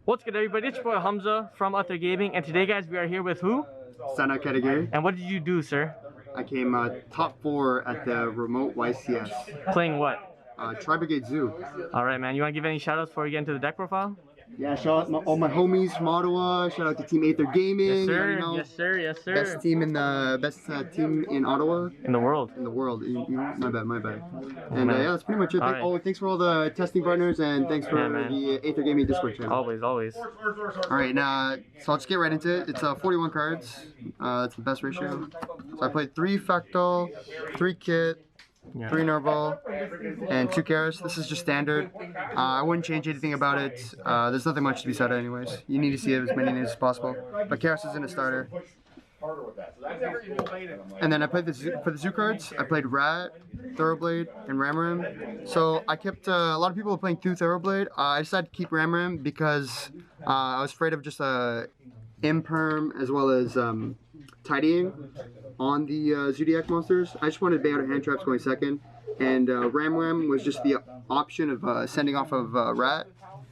What's good, everybody? It's your boy Hamza from Ather Gaming, and today, guys, we are here with who? Sena Katagiri. And what did you do, sir? I came top 4 at the remote YCS. Playing what? Tri-Brigade Zoo. Alright, man. You want to give any shoutouts before we get into the deck profile? Yeah, shout out all my homies from Ottawa. Shout out to Team Ather Gaming. Yes, sir. You know, Yes, sir. Yes, sir. best team in Ottawa. In the world. In the world. My bad. And yeah, that's pretty much it. Thanks for all the testing partners, and thanks for the Ather Gaming Discord channel. Always. Alright, now, so I'll just get right into it. It's 41 cards. That's the best ratio. So I played 3 Fractal, 3 Kit, 3 Nerval, and 2 Karas. This is just standard. I wouldn't change anything about it. There's nothing much to be said anyways. You need to see as many names as possible. But Karas isn't a starter. And then I played for the zoo cards. I played Rat, Thoroughblade, and Ramram. So I kept a lot of people were playing through Thoroughblade. I decided to keep Ramram because I was afraid of just imperm as well as tidying on the Zoodiac monsters. I just wanted to bait out hand traps going second, and Ramram was just the option of sending off of Rat,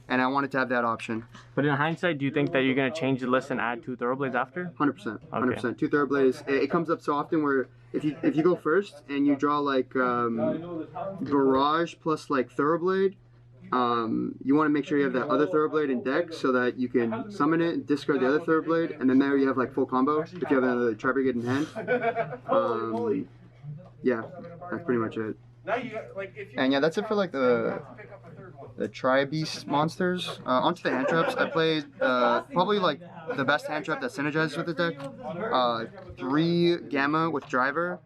and I wanted to have that option. But in hindsight, do you think that you're going to change the list and add 2 Thoroughblades after? 100%. 100%. 2 Thoroughblades. It comes up so often where if you go first and you draw like Barrage plus like Thoroughblade, you want to make sure you have that other Thoroughblade in deck so that you can summon it, discard the other Thoroughblade, and then there you have like full combo if you have another Tri-Brigade in hand. Yeah, that's pretty much it. And yeah, that's it for like the Tri-Beast monsters. Onto the hand traps. I played probably like the best hand trap that synergizes with the deck. 3 Gamma with Driver.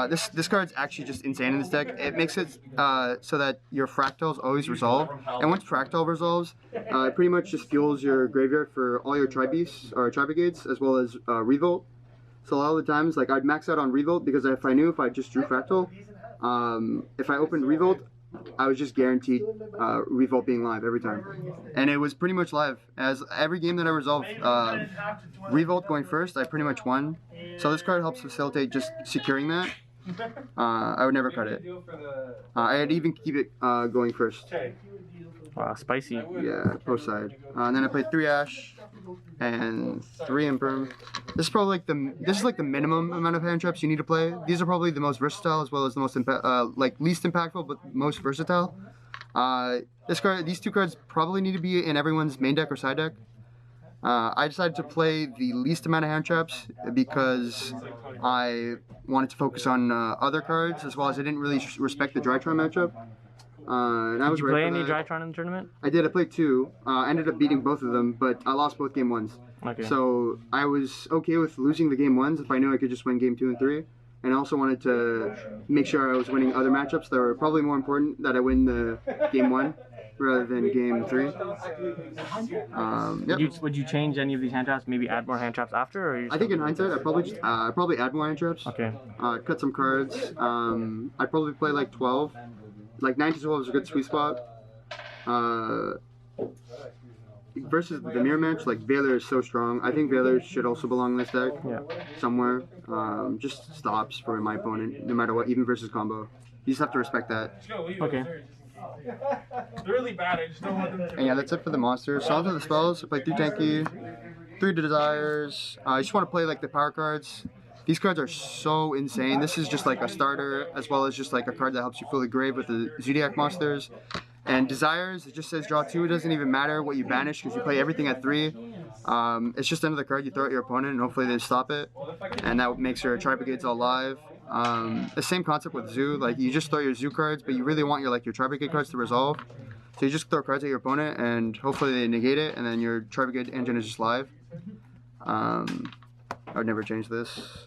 This card's actually just insane in this deck. It makes it so that your fractals always resolve, and once fractal resolves, it pretty much just fuels your graveyard for all your Tri-Beasts or Tri-Brigades as well as Revolt. So a lot of the times, like I'd max out on Revolt because if I knew if I just drew fractal, if I opened Revolt, I was just guaranteed Revolt being live every time, and it was pretty much live. As every game that I resolved Revolt going first, I pretty much won. So this card helps facilitate just securing that. I would never cut it. I'd even keep it going first. Wow, spicy. Yeah, post side. And then I played 3 Ash and 3 Imperm. This is probably like the minimum amount of hand traps you need to play. These are probably the most versatile as well as the most least impactful but most versatile. These 2 cards probably need to be in everyone's main deck or side deck. I decided to play the least amount of hand traps because I wanted to focus on other cards as well as I didn't really respect the Drytron matchup. Did you play any Drytron in the tournament? I did. I played 2. I ended up beating both of them, but I lost both game 1s. Okay. So I was okay with losing the game 1s if I knew I could just win game 2 and 3. And I also wanted to make sure I was winning other matchups that were probably more important that I win the game 1 rather than game 3. Yep. Would you change any of these hand traps? Maybe add more hand traps after? Or I think in hindsight, I'd probably add more hand traps. Okay. Cut some cards. I'd probably play like 12. Like 9 to 12 is a good sweet spot. Versus the mirror match, like Veiler is so strong. I think Veiler should also belong in this deck somewhere. Just stops for my opponent, no matter what, even versus combo. You just have to respect that. Okay. They're really bad. I just don't want them to. And yeah, that's it for the monsters. So onto the spells. I played 3 Tanky, 3 Desires. I just want to play like the power cards. These cards are so insane. This is just like a starter as well as just like a card that helps you fill the grave with the Zoodiac monsters. And Desires, it just says draw 2. It doesn't even matter what you banish because you play everything at 3. It's just another card you throw at your opponent and hopefully they stop it. And that makes your Tri-Brigades all live. The same concept with Zoo, like you just throw your Zoo cards, but you really want your Tri-Brigade cards to resolve. So you just throw cards at your opponent and hopefully they negate it and then your Tri-Brigade engine is just live. I would never change this.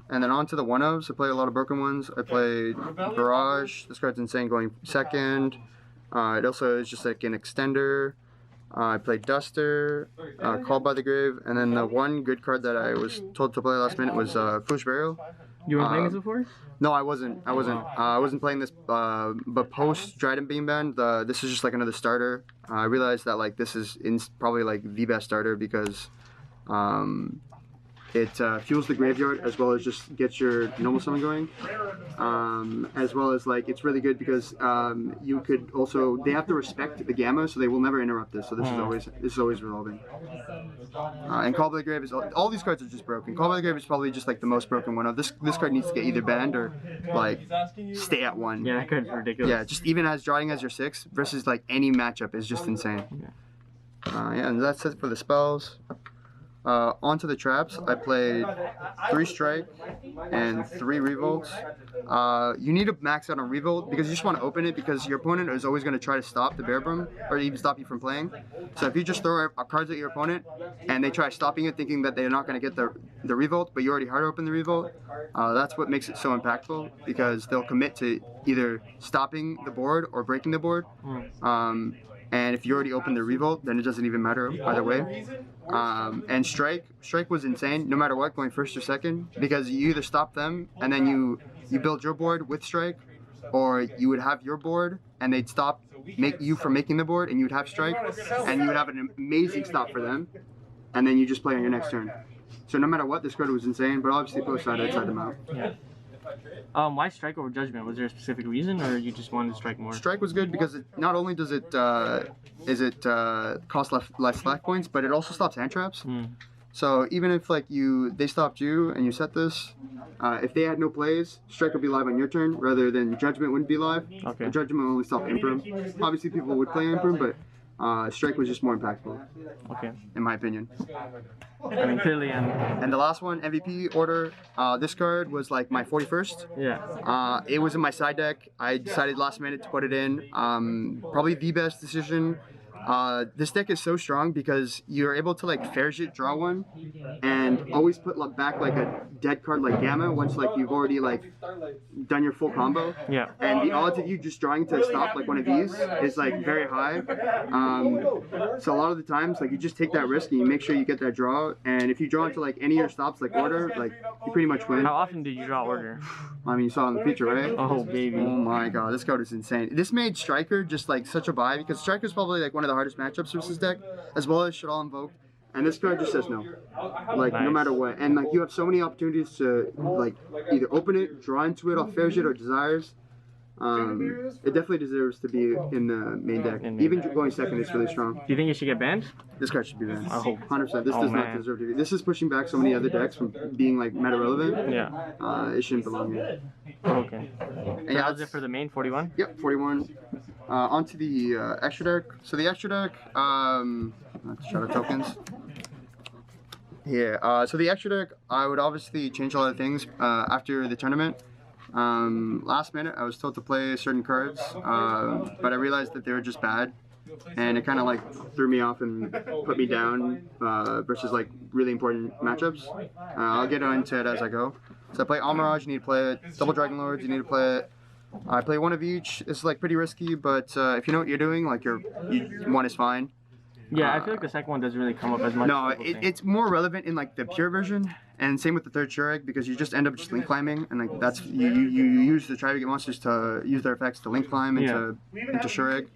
And then on to the 1-ofs. I played a lot of broken ones. I played Barrage. This card's insane going second. It also is just like an extender. I played Duster, Called by the Grave, and then the one good card that I was told to play last minute was Foolish Burial. You weren't playing this before? No, I wasn't. I wasn't playing this, but post Trident Beam Band, this is just like another starter. I realized that like this is probably like the best starter because It fuels the graveyard as well as just gets your normal summon going. As well as like it's really good because you could also they have to respect the gamma, so they will never interrupt this. So this is always resolving. And Call by the Grave is all these cards are just broken. Call by the Grave is probably just like the most broken one of this. This card needs to get either banned or like stay at 1. Yeah, that card's ridiculous. Yeah, just even as drawing as your 6 versus like any matchup is just insane. Yeah, and that's it for the spells. Onto the traps, I played 3 Strike and 3 Revolts. You need to max out on Revolt because you just want to open it because your opponent is always going to try to stop the Bear Brum or even stop you from playing. So if you just throw cards at your opponent and they try stopping it thinking that they're not going to get the Revolt, but you already hard open the Revolt, that's what makes it so impactful because they'll commit to either stopping the board or breaking the board. And if you already opened the Revolt, then it doesn't even matter either way. And Strike was insane, no matter what, going first or second, because you either stop them and then you build your board with Strike, or you would have your board and they'd stop you from making the board, and you would have Strike, and you would have an amazing stop for them, and then you just play on your next turn. So no matter what, this card was insane, but obviously post side I'd side them out. Yeah. Why Strike over Judgment? Was there a specific reason, or you just wanted to strike more? Strike was good because not only does it cost less life points, but it also stops hand traps. So even if like they stopped you and you set this, if they had no plays, Strike would be live on your turn rather than Judgment wouldn't be live. Okay. Judgment only stopped Imperm. Obviously people would play Imperm, but Strike was just more impactful. Okay. In my opinion. I mean, clearly, And the last one, MVP order. This card was like my 41st. Yeah. It was in my side deck. I decided last minute to put it in. Probably the best decision. This deck is so strong because you're able to like Fairshit draw one and always put back like a dead card like Gamma once like you've already like done your full combo. Yeah. And the odds of you just drawing to stop like one of these is like very high. So a lot of the times like you just take that risk and you make sure you get that draw, and if you draw into like any of your stops like order, like you pretty much win. How often did you draw order? I mean, you saw it in the feature, right? Oh baby. Oh my god, this card is insane. This made Striker just like such a buy because Striker's probably like one of the hardest matchups versus this deck, as well as Shadal Invoke. And this card just says no. Like no matter what. And like you have so many opportunities to like either open it, draw into it off Fairshit or Desires. It definitely deserves to be in the main deck. Even going second is really strong. Do you think it should get banned? This card should be banned. Oh. 100%. This does not deserve to be. This is pushing back so many other decks from being like meta relevant. Yeah. It shouldn't belong here. Okay. And that was it for the main 41? Yep, 41. Onto the extra deck. So the extra deck, shadow tokens. Yeah, so the extra deck, I would obviously change a lot of things after the tournament. Last minute, I was told to play certain cards, but I realized that they were just bad, and it kind of like threw me off and put me down versus like really important matchups. I'll get into it as I go. So I play Almirage, you need to play it. Double Dragon Lords, you need to play it. I play one of each. It's like pretty risky, but if you know what you're doing, like one is fine. Yeah, I feel like the second one doesn't really come up as much. No, it's more relevant in like the pure version, and same with the third Shurek because you just end up just link climbing, and like that's you use the Tri-Brigade monsters to use their effects to link climb into Shurek.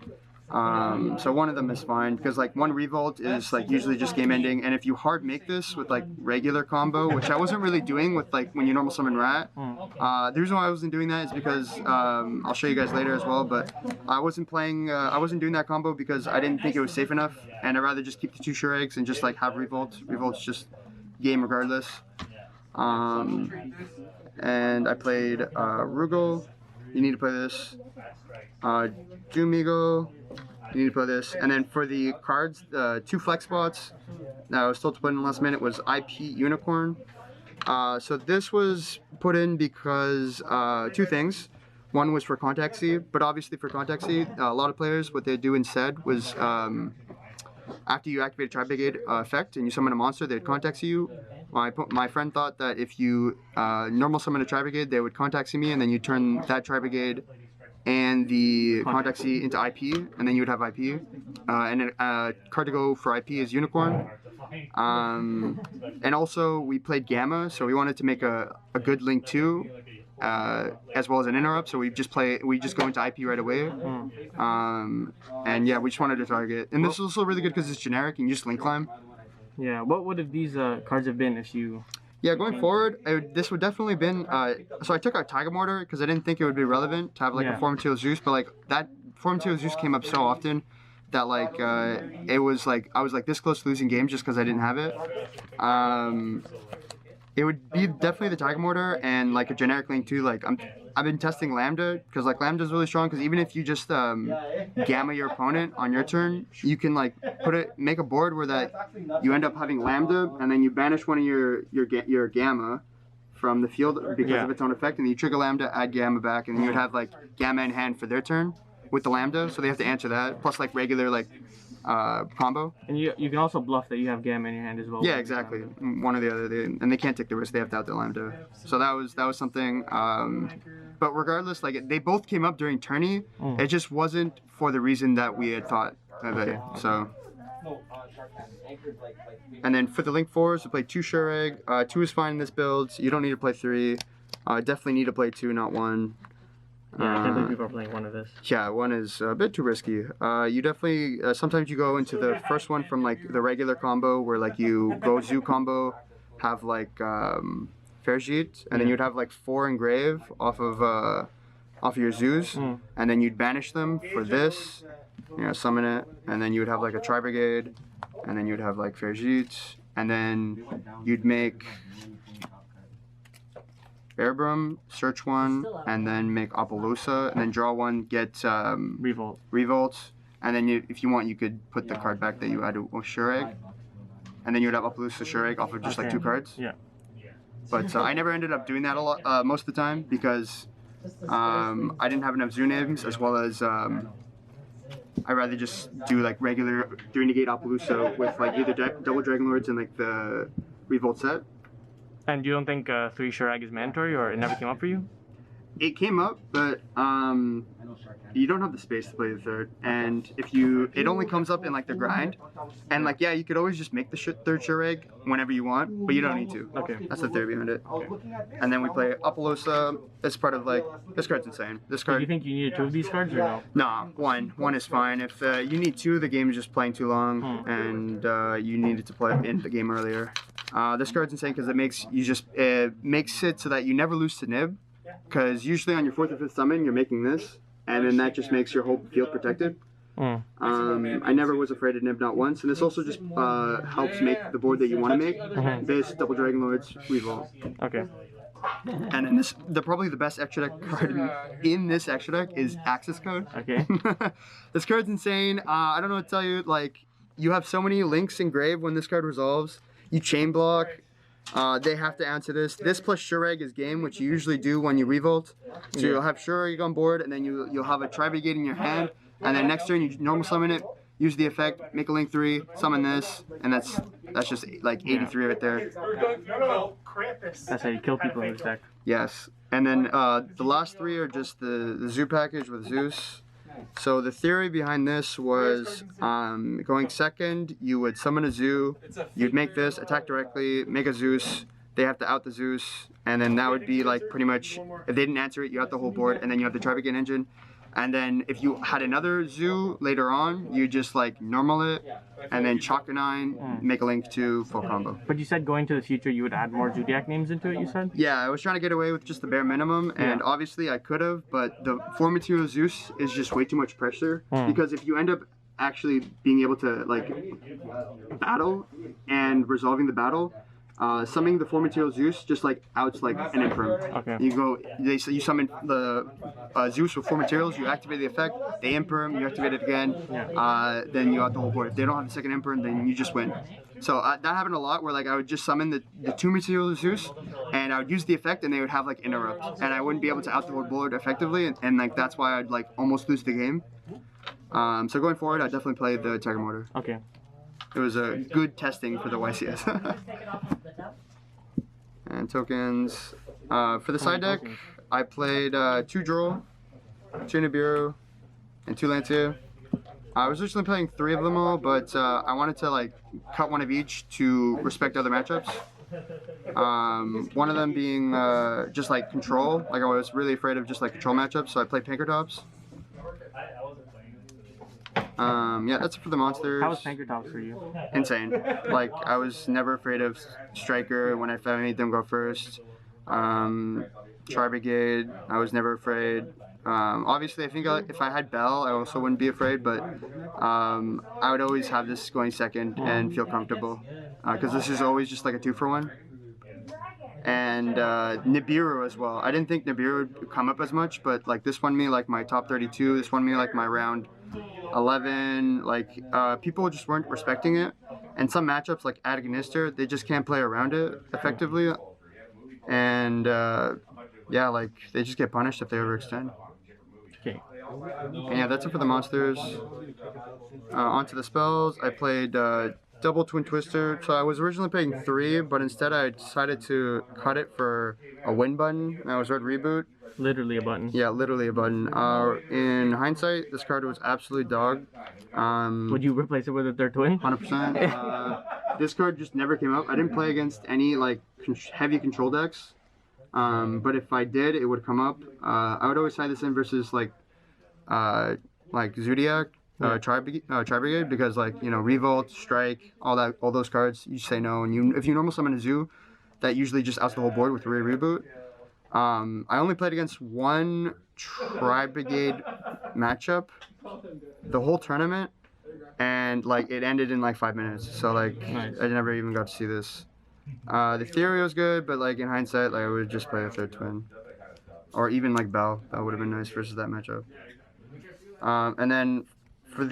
So one of them is fine because like one Revolt is like usually just game ending, and if you hard make this with like regular combo, which I wasn't really doing with like when you normal summon Rat, the reason why I wasn't doing that is because I'll show you guys later as well, but I wasn't doing that combo because I didn't think it was safe enough, and I'd rather just keep the 2 Shureks and just like have Revolt. Revolt's just game regardless. And I played Rugal. You need to play this. Doomigo. You need to play this. And then for the cards, 2 flex spots that I was told to put in the last minute was IP Unicorn. So this was put in because 2 things. One was for Contact Seed, but obviously for Contact Seed, a lot of players, what they do instead was after you activate a Tri-Brigade effect and you summon a monster, they'd Contact See you. My friend thought that if you normal summon a Tri-Brigade, they would Contact See me, and then you turn that Tri-Brigade and the Contact See into IP, and then you would have IP. And a card to go for IP is Unicorn. And also we played Gamma, so we wanted to make a good link too, as well as an interrupt. So we just go into IP right away. And yeah, we just wanted to target. And this is also really good because it's generic and you just link climb. Yeah. What would have these cards have been if you? Yeah, going forward, this would definitely been. So I took out Tiger Mortar because I didn't think it would be relevant to have like a 4 material Zeus, but like that 4 material Zeus came up so often that like it was like I was like this close to losing games just because I didn't have it. It would be definitely the Tiger Mortar and like a generic link too. Like I've been testing Lambda because like Lambda is really strong because even if you just gamma your opponent on your turn, you can like make a board where that you end up having Lambda and then you banish one of your gamma from the field because of its own effect, and you trigger Lambda, add gamma back, and then you would have like gamma in hand for their turn with the Lambda, so they have to answer that plus like regular like combo. And you can also bluff that you have gamma in your hand as well. Yeah, exactly. One or the other, and they can't take the risk. They have to out the Lambda. So that was something. But regardless, like they both came up during tourney. It just wasn't for the reason that we had thought of it. So. And then for the Link 4s, we play 2 Shureg. 2 is fine in this build. You don't need to play 3. Definitely need to play 2, not 1. Yeah, I can't believe people are playing 1 of this. Yeah, 1 is a bit too risky. You definitely, sometimes you go into the first one from like the regular combo where like you go Zoo combo, have like Ferjit, and then you'd have like 4 engrave off of your Zoos, and then you'd banish them for this, summon it, and then you would have like a Tri-Brigade, and then you'd have like Ferjit, and then you'd make Bearbrum, search 1, and then make Apollousa, and then draw 1, get Revolt, and then if you want, you could put the card back that you had with Shureg, and then you would have Apollousa Shureg off of just like 2 cards. Yeah. But I never ended up doing that a lot, most of the time, because I didn't have enough Zoo names, as well as I'd rather just do like regular 3 negate Apollousa with like either double Dragon Lords and like the Revolt set. And you don't think 3 Shurag is mandatory, or it never came up for you? It came up, but you don't have the space to play the 3rd, and it only comes up in like the grind, and like you could always just make the 3rd Shureg whenever you want, but you don't need to. Okay. That's the theory behind it. And then we play Apollousa. It's part of like this card's insane. This card. Do you think you needed 2 of these cards or no? Nah, one is fine. If you need 2, the game is just playing too long, and you needed to play in the game earlier. This card's insane because it makes it so that you never lose to Nib. Because usually on your 4th or 5th summon, you're making this, and then that just makes your whole field protected. I never was afraid of Nib, not once, and this also just helps make the board that you want to make. This, double Dragon Lords, Revolt. Okay. And then probably the best extra deck card in this extra deck is Access Code. Okay. This card's insane. I don't know what to tell you. Like, you have so many links engraved when this card resolves. You chain block. They have to answer this. This plus Shureg is game, which you usually do when you revolt. So you'll have Shureg on board, and then you'll have a Tri-Brigade in your hand, and then next turn you normal summon it, use the effect, make a link 3, summon this, and that's just like 83 right there. That's how you kill people in this deck. Yes, and then the last 3 are just the Zoo package with Zeus. So the theory behind this was going second, you would summon a Zoo, you'd make this, attack directly, make a Zeus, they have to out the Zeus, and then that would be like pretty much, if they didn't answer it, you out the whole board, and then you have the Tri-Brigade engine. And then if you had another Zoo later on, you just like normal it, and then chalk a 9, make a link 2, full combo. But you said going to the future you would add more Zoodiac names into it, you said? Yeah, I was trying to get away with just the bare minimum, and obviously I could have, but the 4 material Zeus is just way too much pressure, because if you end up actually being able to like battle and resolving the battle, summoning the 4 material Zeus just like outs like an imperm. Okay. You summon the Zeus with 4 materials, you activate the effect, they imperm, you activate it again, then you out the whole board. If they don't have the second imperm, then you just win. So that happened a lot where like I would just summon the 2 material Zeus, and I would use the effect, and they would have like interrupt, and I wouldn't be able to out the whole board effectively, and like that's why I'd like almost lose the game. So going forward, I definitely played the Tiger Mortar. Okay. It was a good testing for the YCS. And tokens. For the side deck, I played 2 Droll, 2 Nibiru, and 2 Lancia. I was originally playing 3 of them all, but I wanted to like cut 1 of each to respect other matchups. One of them being just like control. Like I was really afraid of just like control matchups, so I played Pinkertops. Yeah, that's it for the monsters. How was Pankratops for you? Insane. Like, I was never afraid of Striker when I made them go first. Tri-Brigade, I was never afraid. Obviously, I think if I had Bell, I also wouldn't be afraid, but I would always have this going second and feel comfortable. Because this is always just like a 2-for-1. And Nibiru as well. I didn't think Nibiru would come up as much, but like this won me like my top 32, this won me like my round 11. Like people just weren't respecting it. And some matchups like Agonister, they just can't play around it effectively. And yeah, like they just get punished if they overextend. Okay. And yeah, that's it for the monsters. Onto the spells. I played double Twin Twister. So I was originally playing 3, but instead I decided to cut it for a win button. I was red reboot. Literally a button. Yeah, literally a button. In hindsight, this card was absolute dog. Would you replace it with a third twin? 100%. This card just never came up. I didn't play against any like heavy control decks. But if I did, it would come up. I would always side this in versus like Zoodiac, Tri-Brigade, because like, you know, Revolt, Strike, all those cards, you say no, and if you normal summon a Zoo, that usually just outs the whole board with Ray Reboot. I only played against one Tri-Brigade matchup the whole tournament, and like it ended in like 5 minutes, so like nice. I never even got to see this. The theory was good, but like in hindsight, like I would just play a third twin, or even like Bell. That would have been nice versus that matchup. And then for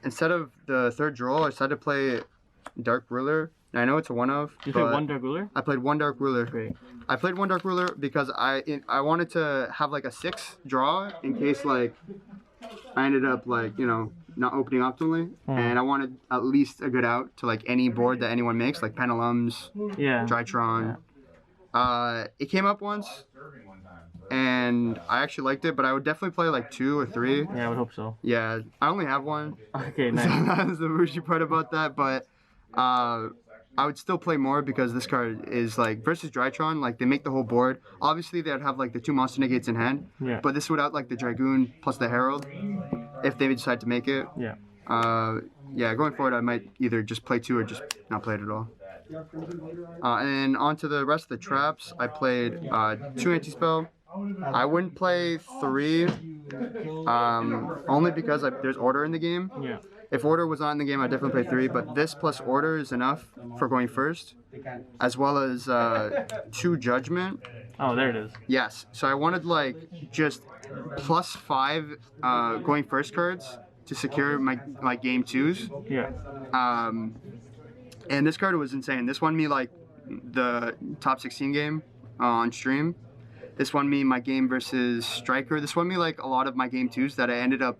instead of the third draw, I decided to play Dark Ruler. And I know it's a one-of. You played one Dark Ruler? I played one Dark Ruler. Great. I played one Dark Ruler because I wanted to have like a 6 draw in case like I ended up like, you know, not opening optimally, and I wanted at least a good out to like any board that anyone makes, like Pendulums, Drytron. Yeah. It came up once, and I actually liked it, but I would definitely play like 2 or 3. Yeah, I would hope so. Yeah, I only have one. Okay, nice. So that's the bougie part about that, but I would still play more because this card is like versus Drytron, like they make the whole board. Obviously they'd have like the 2 monster negates in hand, but this would out like the Dragoon plus the Herald if they decide to make it. Yeah. Yeah, going forward I might either just play 2 or just not play it at all. And then on to the rest of the traps, I played 2 anti-spell. I wouldn't play 3, only because there's order in the game. Yeah. If order was not in the game, I'd definitely play 3, but this plus order is enough for going first, as well as 2 judgment. Oh, there it is. Yes, so I wanted like just plus 5 going first cards to secure my game 2s. Yeah. And this card was insane. This won me like the top 16 game on stream. This won me my game versus Striker. This won me like a lot of my game 2s that I ended up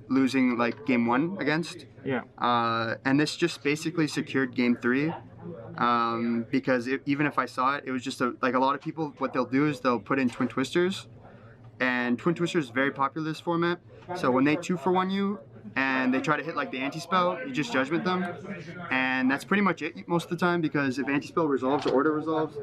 losing like game 1 against. Yeah. And this just basically secured game 3. Because even if I saw it, it was just like a lot of people, what they'll do is they'll put in Twin Twisters. And Twin Twisters is very popular this format. So when they 2-for-1 you, and they try to hit like the anti-spell, you just judgment them. And that's pretty much it most of the time, because if anti-spell resolves or order resolves,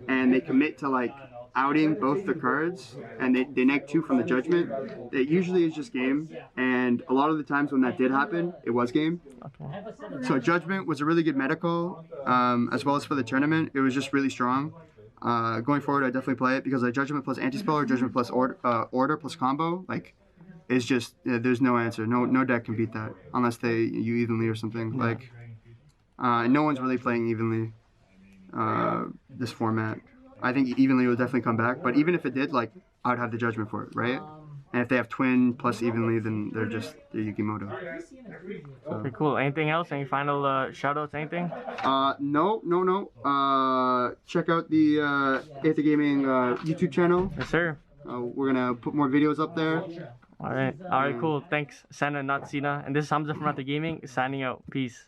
and they commit to like outing both the cards, and they neg 2 from the judgment, it usually is just game. And a lot of the times when that did happen, it was game. Okay. So judgment was a really good meta call, as well as for the tournament. It was just really strong. Going forward, I definitely play it because judgment plus anti-spell or judgment plus order plus combo, like, is just, there's no answer. No deck can beat that unless you evenly or something. Like, no one's really playing evenly this format. I think evenly will definitely come back, but even if it did, like, I would have the judgment for it, right? And if they have twin plus evenly, then they're Yukimoto. So. Okay, cool. Anything else? Any final shout-outs? Anything? No. Check out the Ather Gaming YouTube channel. Yes, sir. We're gonna put more videos up there. All right, cool. Thanks, Sena, not Sena. And this is Hamza from Ather Gaming, signing out. Peace.